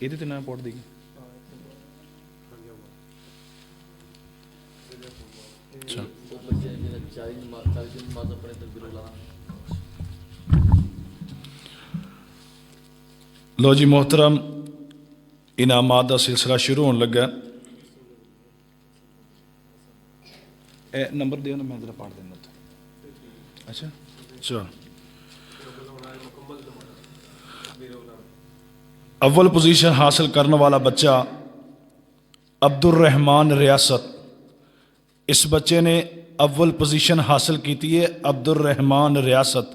ਇਹਦੇ ਤੇ ਨਾ ਪੋੜ ਦੇਗੀ. ਅੱਛਾ ਲੋ ਜੀ ਮੁਹਤਰਮ, ਇਨਾਮਾਤ ਦਾ ਸਿਲਸਿਲਾ ਸ਼ੁਰੂ ਹੋਣ ਲੱਗਾ. ਇਹ ਨੰਬਰ ਦਿਓ ਨਾ, ਮੈਂ ਜਰਾ ਪੜ੍ਹ ਦਿੰਦਾ. ਅੱਛਾ ਚਲੋ. اول پوزیشن حاصل کرنے والا بچہ عبدالرحمان ریاست. اس بچے نے اول پوزیشن حاصل کی تھی ہے عبدالرحمان ریاست.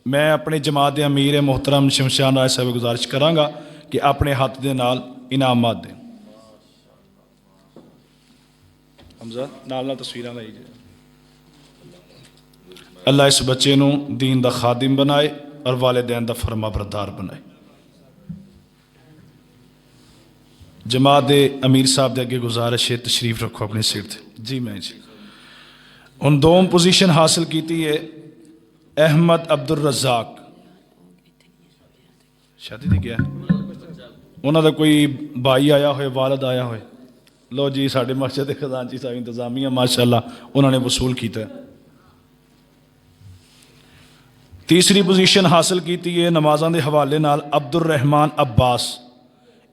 میں اپنے جماعت امیر محترم شمشان رائے صاحب گزارش کراں گا کہ اپنے ہاتھ دے نال انعامات دیں. حمزہ نال تصویراں لائی جائے. اللہ اس بچے نوں دین دا خادم بنائے اور والدین دا فرما بردار بنائے. جماعت امیر صاحب دے اگے گزارش ہے تشریف رکھو اپنی سیٹ تے. جی میں جی ہن دوم پوزیشن حاصل کیتی ہے احمد عبدالرزاق. شادی دی گیا انہوں دا کوئی بھائی آیا ہوئے, والد آیا ہوئے. لو جی ساڈے مسجد خزانچی صاحب انتظامیہ ماشاءاللہ انہوں نے وصول کیتا ہے. تیسری پوزیشن حاصل کیتی ہے نمازاں دے حوالے نال عبدالرحمان عباس.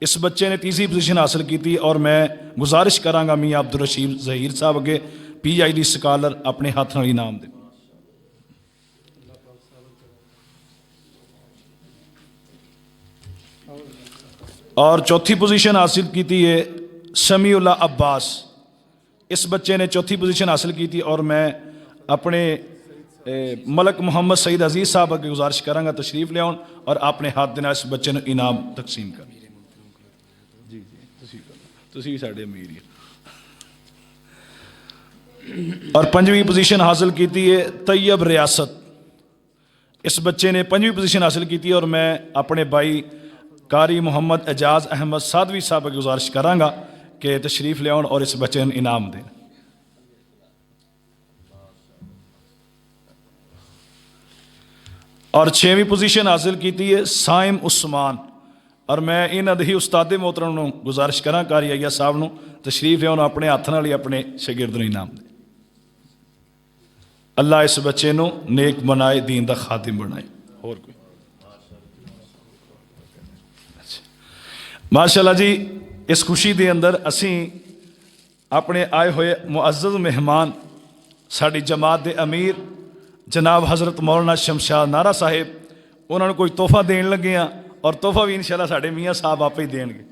اس بچے نے تیسری پوزیشن حاصل کی تھی اور میں گزارش کراں گا میاں عبدالرشید ظہیر صاحب اگے PhD سکالر اپنے ہاتھ نال انعام دے. اور چوتھی پوزیشن حاصل کی تھی ہے سمیع اللہ عباس. اس بچے نے چوتھی پوزیشن حاصل کی تھی اور میں اپنے ملک محمد سعید عزیز صاحب اگے گزارش کراں گا تشریف لے آؤن اور اپنے ہاتھ دے نال اس بچے نوں انعام تقسیم کر. تسی ساڈے امیر ہی. اور پنجویں پوزیشن حاصل کی تھی ہے طیب ریاست. اس بچے نے پنجویں پوزیشن حاصل کی تھی اور میں اپنے بھائی قاری محمد اعجاز احمد سادوی صاحب کی گزارش کراں گا کہ تشریف لے آؤن اور اس بچے نے انعام دیں. اور 6ویں پوزیشن حاصل کی تھی ہے سائم عثمان. اور میں انہاں دے استاد محترم نوں گزارش کراں قاری عیا صاحب نوں تشریف لے آؤن اپنے ہاتھ نال ہی اپنے شاگرد نوں انعام دیں. اللہ اس بچے نوں نیک بنائے, دین دا خادم بنائے. اور کوئی ਮਾਸ਼ਾਅੱਲਾ ਜੀ, ਇਸ ਖੁਸ਼ੀ ਦੇ ਅੰਦਰ ਅਸੀਂ ਆਪਣੇ ਆਏ ਹੋਏ ਮੁਅੱਜ਼ਜ਼ ਮਹਿਮਾਨ ਸਾਡੀ ਜਮਾਤ ਦੇ ਅਮੀਰ ਜਨਾਬ ਹਜ਼ਰਤ ਮੌਲਾਨਾ ਸ਼ਮਸ਼ਾਦ ਨਾਰਾ ਸਾਹਿਬ, ਉਹਨਾਂ ਨੂੰ ਕੋਈ ਤੋਹਫਾ ਦੇਣ ਲੱਗੇ ਹਾਂ, ਔਰ ਤੋਹਫਾ ਵੀ ਇਨਸ਼ਾਅੱਲਾ ਸਾਡੇ ਮੀਆਂ ਸਾਹਿਬ ਆਪੇ ਹੀ ਦੇਣਗੇ।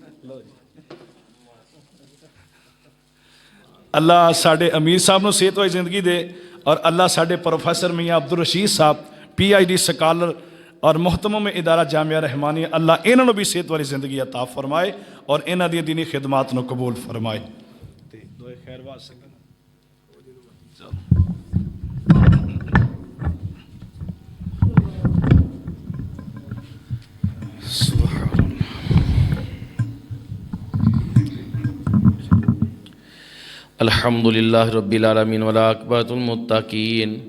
ਅੱਲਾ ਸਾਡੇ ਅਮੀਰ ਸਾਹਿਬ ਨੂੰ ਸਿਹਤ ਵਾਲੀ ਜ਼ਿੰਦਗੀ ਦੇ, ਔਰ ਅੱਲਾ ਸਾਡੇ ਪ੍ਰੋਫੈਸਰ ਮੀਆਂ ਅਬਦੁਲ ਰਸ਼ੀਦ ਸਾਹਿਬ PhD ਸਕਾਲਰ اور محتمم ادارہ جامعہ رحمانیہ، اللہ انہوں نے بھی صحت والی زندگی عطا فرمائے اور انہوں دی دینی خدمات نو قبول فرمائے۔ الحمدللہ رب العالمین والعاقبۃ للمتقین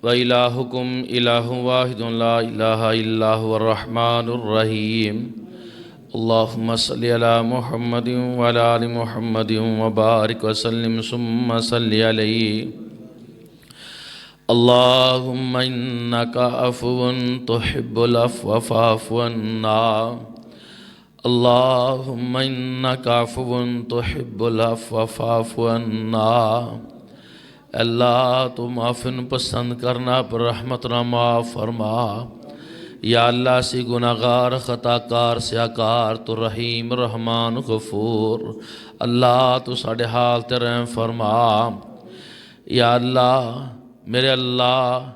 وَإِلَٰهُكُمْ إِلَٰهٌ وَاحِدٌ لَا إِلَٰهَ إِلَّا هُوَ الرَّحْمَٰنُ الرَّحِيمُ اللهم صل على محمد وعلى آل محمد وبارك وسلم ثم صل عليه اللهم إنك عفو تحب العفو فاعف عنا اللهم إنك عفو تحب العفو فاعف عنا۔ اللہ تو معافن پسند کرنا پر رحمت نہ معاف فرما۔ یا اللہ سی گناہگار خطا کار سیاکار تو رحیم رحمان غفور، اللہ تو ساڑھے حال تے رحم فرما۔ یا اللہ میرے اللہ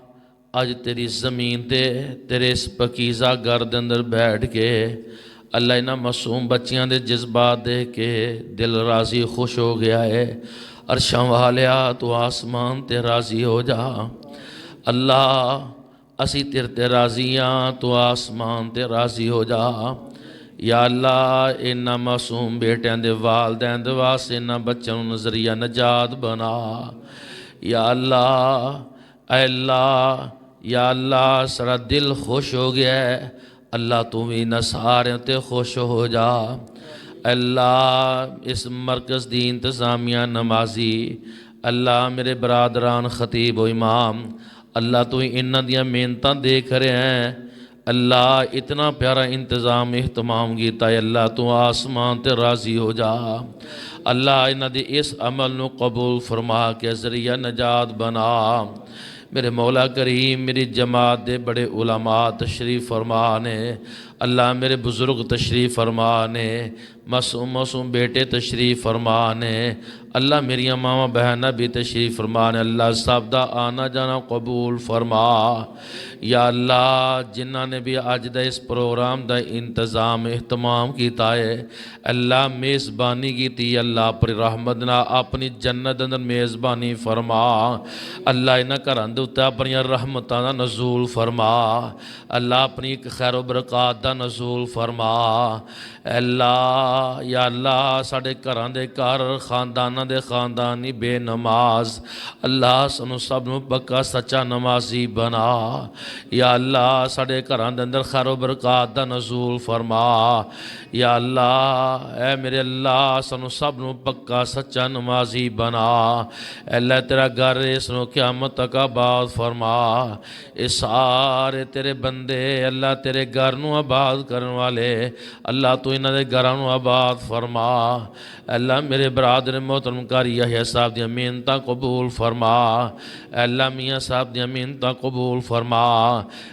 اج تیری زمین تے تیرے اس پکیزہ گھر دے اندر بیٹھ کے اللہ انہاں معصوم بچیاں دے جذبات دے کے دل راضی خوش ہو گیا ہے۔ عرشاں والیا تو آسمان تے راضی ہو جا اللہ، اسی تیرے تے راضیاں تو آسمان تے راضی ہو جا۔ یا اللہ انہاں معصوم بیٹیاں دے والدین دے واسطے انہاں بچوں نظریہ نجات بنا۔ یا اللہ اے اللہ، یا اللہ سارا دل خوش ہو گیا ہے، اللہ تو بھی نہ سارے تے خوش ہو جا۔ اللہ اس مرکز دی انتظامیہ نمازی، اللہ میرے برادران خطیب و امام، اللہ تو انہاں دیاں محنتاں دیکھ رہے ہیں، اللہ اتنا پیارا انتظام اہتمام کیتا ہے، اللہ تو آسمان تے راضی ہو جا۔ اللہ انہاں دی اس عمل نو قبول فرما کے ذریعہ نجات بنا۔ میرے مولا کریم میری جماعت دے بڑے علماء تشریف فرمانے، اللہ میرے بزرگ تشریف فرمانے، معصوم بیٹے تشریف فرمانے، اللہ میری ماما بہنہ بھی تشریف فرمانے، اللہ سب دا آنا جانا قبول فرما۔ یا اللہ جنہ نے بھی آج دا اس پروگرام دا انتظام اہتمام کیتا ہے، اللہ میزبانی کیتی، اللہ اپنی رحمت نہ اپنی جنت اندر میزبانی فرما۔ اللہ انہاں گھراں دے اُتے اپنی رحمتاں دا نزول فرما، اللہ اپنی خیر و برکات دا نزول فرما۔ اللہ یا اللہ ساڑھے گھراں دے گھر خانداناں دے خاندانی بے نماز، اللہ سنو سب نو پکا سچا نمازی بنا۔ یا اللہ ساڑھے گھراں دے اندر خیر و برکات دا نزول فرما۔ یا اللہ اے میرے اللہ سنو سب نو پکا سچا نمازی بنا۔ اے اللہ تیرا گھر اس نو قیامت تک آباد فرما۔ اے سارے تیرے بندے اللہ تیرے گھر نو آباد کرن والے، اللہ تو انہاں دے گھراں نو آباد فرما۔ اللہ میرے برادر محترم قاری یحییٰ صاحب دی محنتاں قبول فرما۔ اللہ میاں صاحب دی محنتاں قبول فرما۔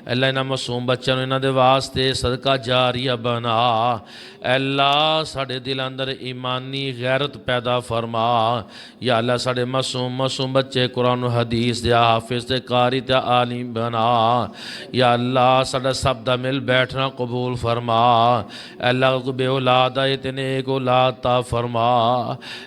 اللہ انہاں معصوم بچوں انہاں دے واسطے صدقہ جاریہ بنا۔ اللہ ساڑھے دل اندر ایمانی غیرت پیدا فرما۔ یا اللہ ساڑھے معصوم بچے قرآن و حدیث دے حافظ دے قاری تے عالم بنا۔ یا اللہ ساڑھا سب دا مل بیٹھنا قبول فرما۔ اللہ کو بے اولاد آئے تینے ایک اولاد تا فرما۔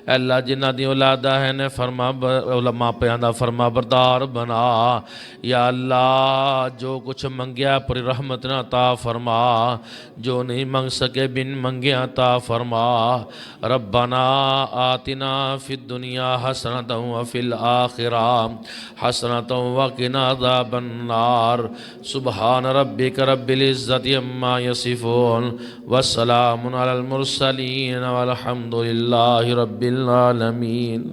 اللہ جنہ دی اولادہ ہے نے فرما علماء پیاندہ فرما بردار بنا۔ یا اللہ جو کچھ منگیا پری رحمت نہ عطا فرما، جو نہیں منگ سکے بن منگے عطا فرما۔ ربنا آتنا فی الدنیا حسنۃ وفی الآخرہ حسنۃ وقنا عذاب النار۔ سبحان ربک رب العزت عما یصفون والسلام علی المرسلین والحمد للہ رب العالمین۔